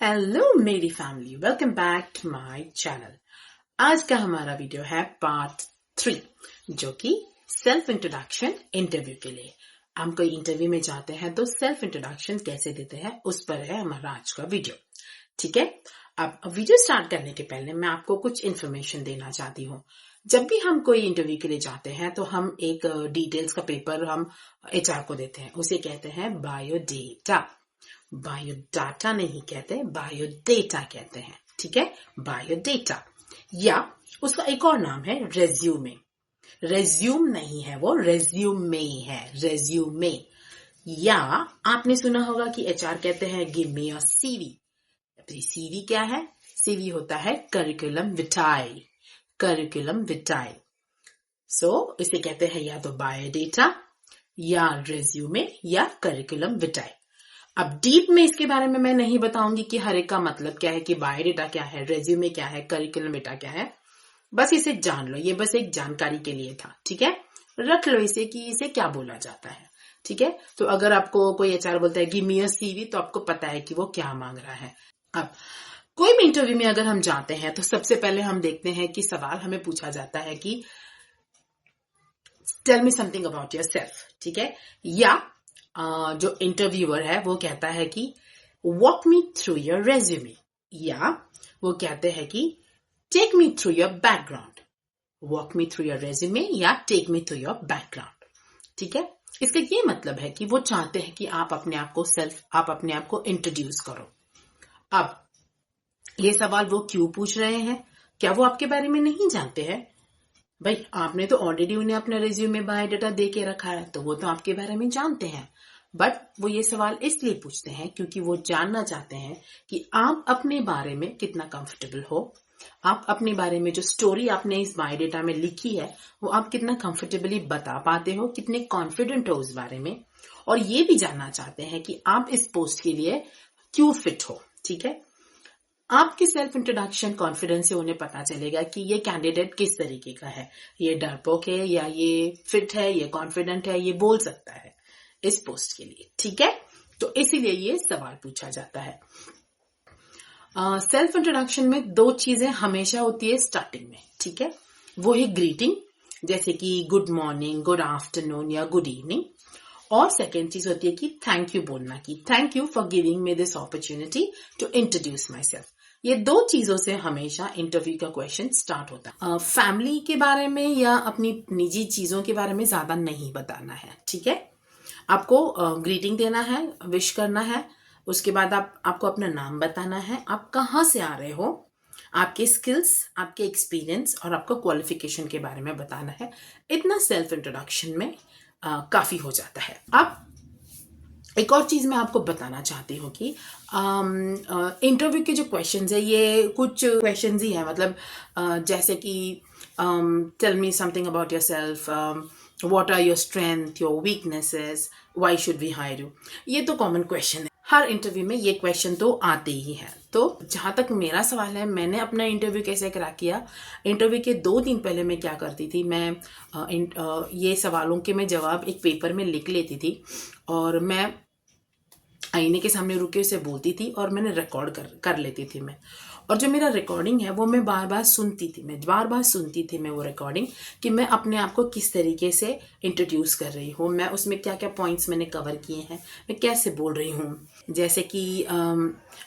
Hello मेरी family, welcome back to my channel. आज का हमारा वीडियो है पार्ट 3, जो कि सेल्फ इंट्रोडक्शन इंटरव्यू के लिए। हम कोई इंटरव्यू में जाते हैं तो सेल्फ इंट्रोडक्शन कैसे देते हैं उस पर है हमारा आज का वीडियो। ठीक है, अब वीडियो स्टार्ट करने के पहले मैं आपको कुछ इन्फॉर्मेशन देना चाहती हूँ। जब भी हम कोई इंटरव्यू के लिए जाते हैं तो हम एक डिटेल्स का पेपर हम एचआर को देते हैं, उसे कहते हैं बायोडेटा। बायोडाटा नहीं कहते, बायोडेटा कहते हैं। ठीक है, बायोडेटा, या उसका एक और नाम है रेज्यूमे। रेज्यूम नहीं है, वो रेज्यूमे है, रेज्यूमे। या आपने सुना होगा कि एचआर कहते हैं give me your CV. CV क्या है? सीवी होता है करिकुलम विटाई, करिकुलम विटाई। सो इसे कहते हैं या तो बायोडेटा या रेज्यूमे या करिकुलम विटाई। अब डीप में इसके बारे में मैं नहीं बताऊंगी कि हर एक का मतलब क्या है, कि बायोडेटा क्या है, रेज्यूमे क्या है, करिकुलम विटा क्या है। बस इसे जान लो, ये बस एक जानकारी के लिए था। ठीक है, रख लो इसे कि इसे क्या बोला जाता है। ठीक है, तो अगर आपको कोई एचआर बोलता है गिव मी योर सीवी, तो आपको पता है कि वो क्या मांग रहा है। अब कोई भी इंटरव्यू में अगर हम जाते हैं तो सबसे पहले हम देखते हैं कि सवाल हमें पूछा जाता है कि tell me something about yourself. ठीक है, या जो इंटरव्यूअर है वो कहता है कि walk me through your resume, या वो कहते हैं कि take me through your background. Walk me through your resume या take me through your background. ठीक है, इसका ये मतलब है कि वो चाहते हैं कि आप अपने आप को इंट्रोड्यूस करो। अब ये सवाल वो क्यों पूछ रहे हैं? क्या वो आपके बारे में नहीं जानते हैं? भाई, आपने तो ऑलरेडी उन्हें अपना रिज्यूमे बायोडाटा दे के रखा है, तो वो तो आपके बारे में जानते हैं। बट वो ये सवाल इसलिए पूछते हैं क्योंकि वो जानना चाहते हैं कि आप अपने बारे में कितना कंफर्टेबल हो, आप अपने बारे में जो स्टोरी आपने इस बायोडाटा में लिखी है वो आप कितना कंफर्टेबली बता पाते हो, कितने कॉन्फिडेंट हो उस बारे में। और ये भी जानना चाहते हैं कि आप इस पोस्ट के लिए क्यों फिट हो। ठीक है, आपके सेल्फ इंट्रोडक्शन कॉन्फिडेंस से उन्हें पता चलेगा कि ये कैंडिडेट किस तरीके का है, ये डरपोक है या ये फिट है, ये कॉन्फिडेंट है, ये बोल सकता है इस पोस्ट के लिए। ठीक है, तो इसीलिए ये सवाल पूछा जाता है। सेल्फ इंट्रोडक्शन में दो चीजें हमेशा होती है स्टार्टिंग में। ठीक है, वो है ग्रीटिंग, जैसे कि गुड मॉर्निंग, गुड आफ्टरनून या गुड इवनिंग। और सेकेंड चीज होती है कि थैंक यू बोलना, कि thank you for giving me this opportunity to introduce myself. ये दो चीजों से हमेशा इंटरव्यू का क्वेश्चन स्टार्ट होता है। फैमिली के बारे में या अपनी निजी चीजों के बारे में ज्यादा नहीं बताना है। ठीक है, आपको ग्रीटिंग देना है, विश करना है, उसके बाद आपको अपना नाम बताना है, आप कहाँ से आ रहे हो, आपके स्किल्स, आपके एक्सपीरियंस और आपको क्वालिफिकेशन के बारे में बताना है। इतना सेल्फ इंट्रोडक्शन में काफी हो जाता है। अब एक और चीज मैं आपको बताना चाहती हूँ कि इंटरव्यू के जो क्वेश्चंस है ये कुछ क्वेश्चंस ही है, मतलब जैसे कि tell me something about yourself, what are your strength, your weaknesses, why should we hire you. ये तो कॉमन क्वेश्चन है, हर इंटरव्यू में ये क्वेश्चन तो आते ही हैं। तो जहां तक मेरा सवाल है, मैंने अपना इंटरव्यू कैसे क्रैक किया। इंटरव्यू के 2 दिन पहले मैं क्या करती थी, मैं ये सवालों के मैं जवाब एक पेपर में लिख लेती थी और मैं आईने के सामने रुके उसे बोलती थी और मैंने रिकॉर्ड कर लेती थी मैं। और जो मेरा रिकॉर्डिंग है वो मैं बार बार सुनती थी मैं वो रिकॉर्डिंग, कि मैं अपने आप को किस तरीके से इंट्रोड्यूस कर रही हूँ, मैं उसमें क्या क्या पॉइंट्स मैंने कवर किए हैं, मैं कैसे बोल रही हूँ, जैसे कि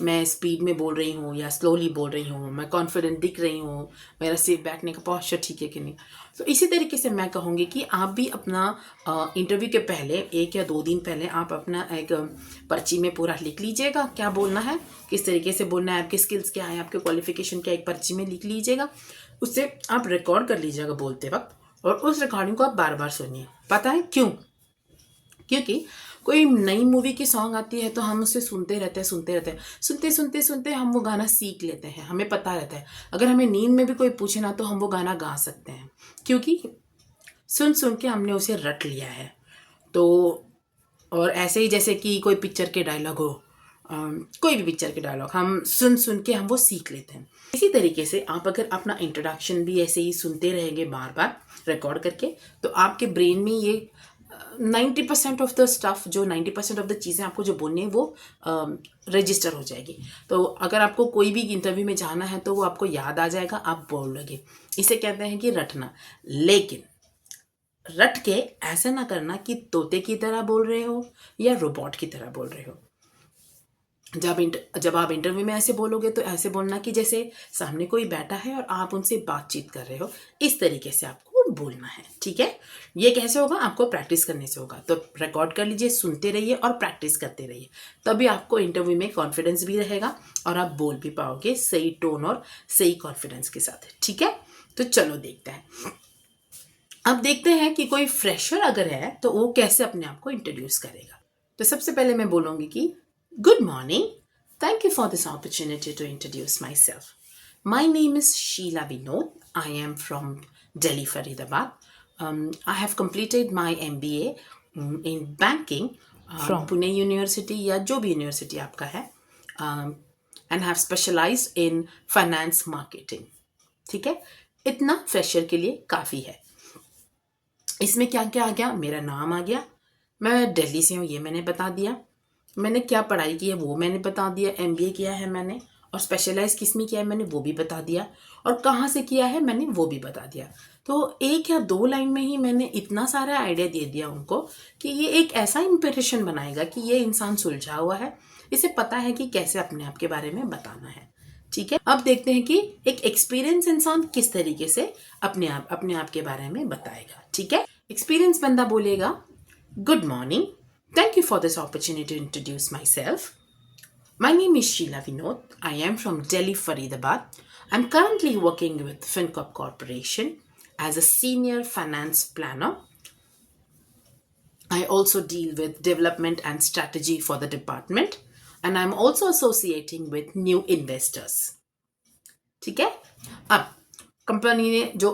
मैं स्पीड में बोल रही हूँ या स्लोली बोल रही हूँ, मैं कॉन्फिडेंट दिख रही हूँ, मेरा सिर बैठने का पॉस्चर ठीक है कि नहीं। तो इसी तरीके से मैं कहूँगी कि आप भी अपना इंटरव्यू के पहले 1 या 2 दिन पहले आप अपना एक पर्ची में पूरा लिख लीजिएगा, क्या बोलना है, किस तरीके से बोलना है, आपके स्किल्स क्या है, आपके क्वालिफिकेशन क्या, एक पर्ची में लिख लीजिएगा। उससे आप रिकॉर्ड कर लीजिएगा बोलते वक्त, और उस रिकॉर्डिंग को आप बार बार सुनिए। पता है क्यों? क्योंकि कोई नई मूवी की सॉन्ग आती है तो हम उसे सुनते रहते हैं, सुनते हम वो गाना सीख लेते हैं, हमें पता रहता है। अगर हमें नींद में भी कोई पूछे ना तो हम वो गाना गा सकते हैं, क्योंकि सुन के हमने उसे रट लिया है। तो और ऐसे ही जैसे कि कोई पिक्चर के डायलॉग हो, कोई भी पिक्चर के डायलॉग हम सुन के हम वो सीख लेते हैं। इसी तरीके से आप अगर अपना इंट्रोडक्शन भी ऐसे ही सुनते रहेंगे बार बार रिकॉर्ड करके, तो आपके ब्रेन में ये 90% ऑफ द स्टफ, जो 90% ऑफ द चीज़ें आपको जो बोलनी है वो रजिस्टर हो जाएगी। तो अगर आपको कोई भी इंटरव्यू में जाना है तो वो आपको याद आ जाएगा, आप बोलोगे। इसे कहते हैं कि रटना। लेकिन रट के ऐसा ना करना कि तोते की तरह बोल रहे हो या रोबोट की तरह बोल रहे हो। जब आप इंटरव्यू में ऐसे बोलोगे तो ऐसे बोलना कि जैसे सामने कोई बैठा है और आप उनसे बातचीत कर रहे हो, इस तरीके से आपको बोलना है। ठीक है, ये कैसे होगा? आपको प्रैक्टिस करने से होगा। तो रिकॉर्ड कर लीजिए, सुनते रहिए और प्रैक्टिस करते रहिए, तभी आपको इंटरव्यू में कॉन्फिडेंस भी रहेगा और आप बोल भी पाओगे सही टोन और सही कॉन्फिडेंस के साथ। ठीक है, तो चलो देखते हैं। अब देखते हैं कि कोई फ्रेशर अगर है तो वो कैसे अपने आप को इंट्रोड्यूस करेगा। तो सबसे पहले मैं बोलूंगी कि good morning, thank you for this opportunity to introduce myself. My name is Sheela Vinod, I am from Delhi, Faridabad. I have completed my MBA in banking from Pune University या जो भी यूनिवर्सिटी आपका है, and have specialized in finance marketing. ठीक है, इतना fresher के लिए काफ़ी है। इसमें क्या क्या आ गया? मेरा नाम आ गया, मैं दिल्ली से हूँ ये मैंने बता दिया, मैंने क्या पढ़ाई की है वो मैंने बता दिया, MBA किया है मैंने, और स्पेशलाइज किस में किया है मैंने वो भी बता दिया, और कहाँ से किया है मैंने वो भी बता दिया। तो एक या दो लाइन में ही मैंने इतना सारा आइडिया दे दिया उनको कि ये एक ऐसा इंप्रेशन बनाएगा कि ये इंसान सुलझा हुआ है, इसे पता है कि कैसे अपने आप के बारे में बताना है। ठीक है, अब देखते हैं कि एक एक्सपीरियंस इंसान किस तरीके से अपने आप के बारे में बताएगा। ठीक है, एक्सपीरियंस बंदा बोलेगा, good morning, thank you for this opportunity to introduce myself. My name is Sheila Vinod. I am from Delhi, Faridabad. I'm currently working with FinCorp Corporation as a senior finance planner. I also deal with development and strategy for the department, and I'm also associating with new investors. ठीक है, अब company ने जो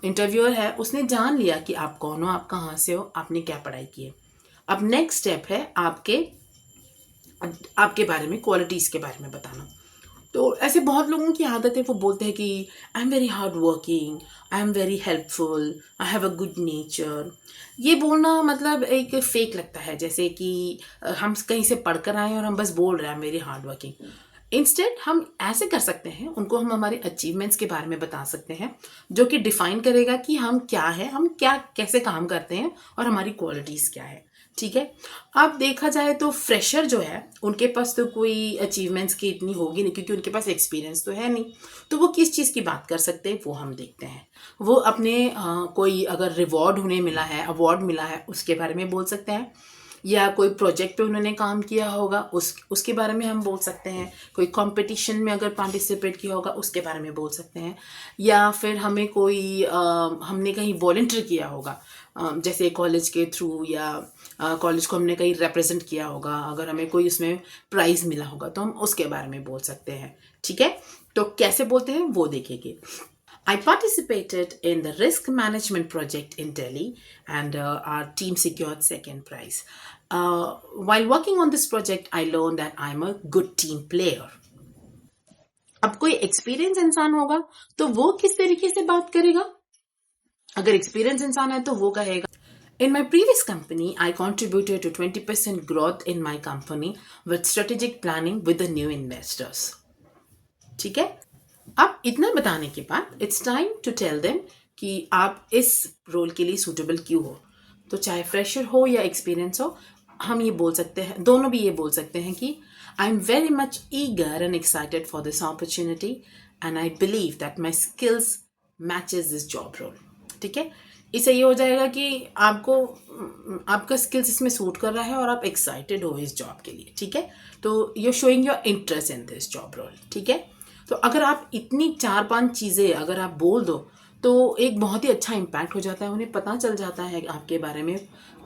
interviewer है उसने जान लिया कि आप कौन हो, आप कहाँ से हो, आपने क्या पढ़ाई की है। अब नेक्स्ट स्टेप है आपके बारे में, क्वालिटीज़ के बारे में बताना। तो ऐसे बहुत लोगों की आदत है, वो बोलते हैं कि I am very hard working, I am very helpful, I have a good nature. ये बोलना मतलब एक फेक लगता है, जैसे कि हम कहीं से पढ़कर आए और हम बस बोल रहे हैं वेरी हार्ड वर्किंग। इंस्टेड हम ऐसे कर सकते हैं, उनको हम हमारे अचीवमेंट्स के बारे में बता सकते हैं, जो कि डिफाइन करेगा कि हम क्या है, हम क्या कैसे काम करते हैं और हमारी क्वालिटीज़ क्या है। ठीक है, अब देखा जाए तो फ्रेशर जो है उनके पास तो कोई अचीवमेंट्स की इतनी होगी नहीं, क्योंकि उनके पास एक्सपीरियंस तो है नहीं। तो वो किस चीज़ की बात कर सकते हैं वो हम देखते हैं। वो अपने कोई अगर रिवॉर्ड उन्हें मिला है, अवार्ड मिला है, उसके बारे में बोल सकते हैं, या कोई प्रोजेक्ट पे उन्होंने काम किया होगा उसके बारे में हम बोल सकते हैं, कोई कंपटीशन में अगर पार्टिसिपेट किया होगा उसके बारे में बोल सकते हैं, या फिर हमें कोई हमने कहीं वॉलंटियर किया होगा, जैसे कॉलेज के थ्रू, या कॉलेज को हमने कहीं रिप्रेजेंट किया होगा, अगर हमें कोई उसमें प्राइज़ मिला होगा तो हम उसके बारे में बोल सकते हैं। ठीक है, तो कैसे बोलते हैं वो देखेंगे। I participated in the risk management project in Delhi, and our team secured second prize. While working on this project, I learned that I'm a good team player. अब कोई एक्सपीरियंस इंसान होगा तो वो किस तरीके से बात करेगा? अगर एक्सपीरियंस इंसान है तो वो कहेगा, In my previous company, I contributed to 20% growth in my company with strategic planning with the new investors. ठीक है, अब इतना बताने के बाद it's time to tell them कि आप इस रोल के लिए सूटेबल क्यों हो। तो चाहे फ्रेशर हो या एक्सपीरियंस हो, हम ये बोल सकते हैं, दोनों भी ये बोल सकते हैं कि I am very much eager and excited for this opportunity and I believe that my skills matches this job role. ठीक है, इससे ये हो जाएगा कि आपका स्किल्स इसमें सूट कर रहा है और आप एक्साइटेड हो इस जॉब के लिए। ठीक है, तो you showing your interest in this job role. ठीक है, तो अगर आप इतनी 4-5 चीज़ें अगर आप बोल दो तो एक बहुत ही अच्छा इम्पैक्ट हो जाता है, उन्हें पता चल जाता है आपके बारे में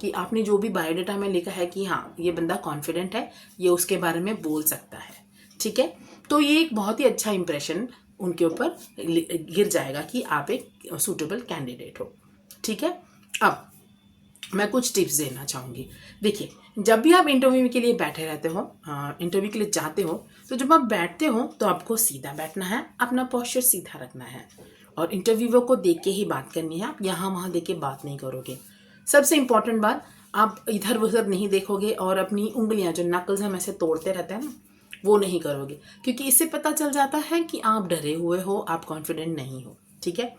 कि आपने जो भी बायोडाटा में लिखा है कि हाँ ये बंदा कॉन्फिडेंट है, ये उसके बारे में बोल सकता है। ठीक है, तो ये एक बहुत ही अच्छा इंप्रेशन उनके ऊपर गिर जाएगा कि आप एक सूटेबल कैंडिडेट हो। ठीक है, अब मैं कुछ टिप्स देना चाहूँगी। देखिए, जब भी आप इंटरव्यू के लिए बैठे रहते हो, इंटरव्यू के लिए जाते हो, तो जब आप बैठते हो तो आपको सीधा बैठना है, अपना पोस्चर सीधा रखना है, और इंटरव्यूअर को देख के ही बात करनी है। आप यहाँ वहाँ देख के बात नहीं करोगे। सबसे इंपॉर्टेंट बात, आप इधर उधर नहीं देखोगे और अपनी उंगलियां जो नकल्स हम ऐसे तोड़ते रहते हैं ना, वो नहीं करोगे, क्योंकि इससे पता चल जाता है कि आप डरे हुए हो, आप कॉन्फिडेंट नहीं हो। ठीक है,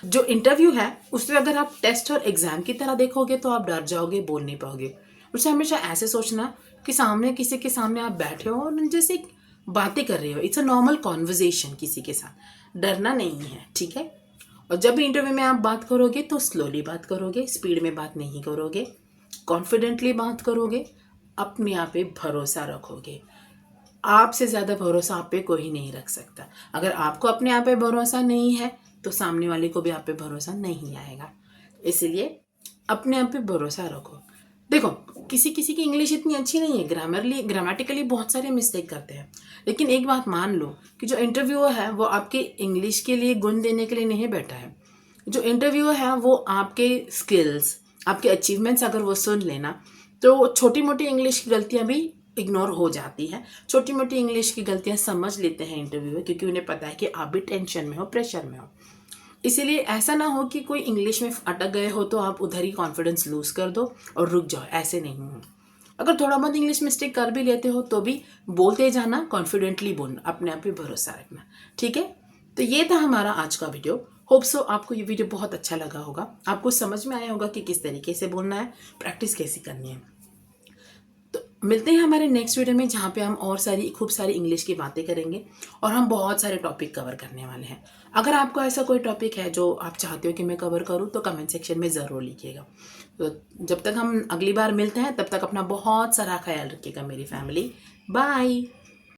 जो इंटरव्यू है उसे अगर आप टेस्ट और एग्जाम की तरह देखोगे तो आप डर जाओगे, बोल नहीं पाओगे। उसे हमेशा ऐसे सोचना कि सामने किसी के सामने आप बैठे हो और जैसे बातें कर रहे हो, इट्स अ नॉर्मल कॉन्वर्जेशन किसी के साथ, डरना नहीं है। ठीक है, और जब भी इंटरव्यू में आप बात करोगे तो स्लोली बात करोगे, स्पीड में बात नहीं करोगे, कॉन्फिडेंटली बात करोगे, अपने आप पे भरोसा रखोगे। आपसे ज़्यादा भरोसा आप पे कोई नहीं रख सकता। अगर आपको अपने आप पे भरोसा नहीं है तो सामने वाले को भी आप पे भरोसा नहीं आएगा। इसलिए अपने आप पे भरोसा रखो। देखो, किसी किसी की इंग्लिश इतनी अच्छी नहीं है, ग्रामेटिकली बहुत सारे मिस्टेक करते हैं, लेकिन एक बात मान लो कि जो इंटरव्यूअर है वो आपके इंग्लिश के लिए गुण देने के लिए नहीं बैठा है। जो इंटरव्यूअर है वो आपके स्किल्स, आपके अचीवमेंट्स अगर वो सुन लेना तो छोटी मोटी इंग्लिश की गलतियां भी इग्नोर हो जाती है। छोटी मोटी इंग्लिश की गलतियां समझ लेते हैं इंटरव्यूअर, क्योंकि उन्हें पता है कि आप भी टेंशन में हो, प्रेशर में हो। इसीलिए ऐसा ना हो कि कोई इंग्लिश में अटक गए हो तो आप उधर ही कॉन्फिडेंस लूज कर दो और रुक जाओ, ऐसे नहीं हो। अगर थोड़ा बहुत इंग्लिश मिस्टेक कर भी लेते हो तो भी बोलते जाना, कॉन्फिडेंटली बोलना, अपने आप पे भरोसा रखना। ठीक है, तो ये था हमारा आज का वीडियो। होप सो आपको ये वीडियो बहुत अच्छा लगा होगा, आपको समझ में आया होगा कि किस तरीके से बोलना है, प्रैक्टिस कैसे करनी है। तो मिलते हैं हमारे नेक्स्ट वीडियो में, जहाँ पे हम और खूब सारी इंग्लिश की बातें करेंगे और हम बहुत सारे टॉपिक कवर करने वाले हैं। अगर आपको ऐसा कोई टॉपिक है जो आप चाहते हो कि मैं कवर करूँ तो कमेंट सेक्शन में ज़रूर लिखिएगा। तो जब तक हम अगली बार मिलते हैं तब तक अपना बहुत सारा ख्याल रखिएगा मेरी फैमिली। बाय।